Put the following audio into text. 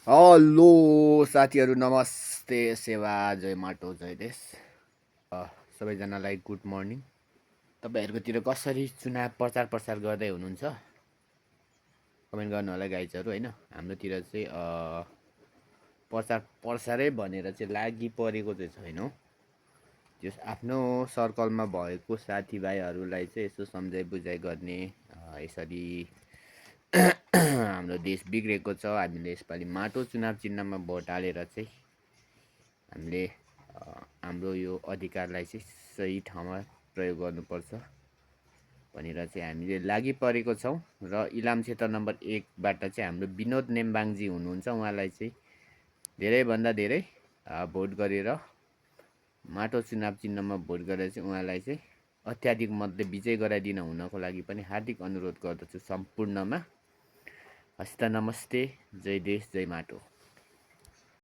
Hello साथीहरू, नमस्ते, सेवा, जय माटो, जय देश। सबैजनालाई गुड मर्निङ। तपाईँहरूकोतिर कसरी चुनाव प्रचार प्रसार गर्दै हुनुहुन्छ कमेन्ट गर्नु होला गाइजहरू होइन। हाम्रोतिर चाहिँ प्रचार प्रसारै भनेर चाहिँ लागि परेको चाहिँ छैन। त्यस आफ्नो सर्कलमा भएको साथीभाइहरूलाई चाहिँ यसो सम्झाइ बुझाइ गर्ने, यसरी हाम्रो देश बिग्रेको छ, हामीले यसपालि माटो चुनाव चिन्हमा भोट हालेर चाहिँ हामीले हाम्रो यो अधिकारलाई चाहिँ सही ठाउँमा प्रयोग गर्नुपर्छ भनेर चाहिँ हामीले लागि परेको छौँ। र इलाम क्षेत्र नम्बर 1बाट चाहिँ हाम्रो विनोद नेम्बाङजी हुनुहुन्छ। उहाँलाई चाहिँ धेरैभन्दा धेरै भोट गरेर माटो चुनाव चिन्हमा भोट गरेर चाहिँ उहाँलाई चाहिँ अत्याधिक मतले विजय गराइदिन हुनको लागि पनि हार्दिक अनुरोध गर्दछु सम्पूर्णमा। हस्त नमस्ते, जय देश, जय माटो।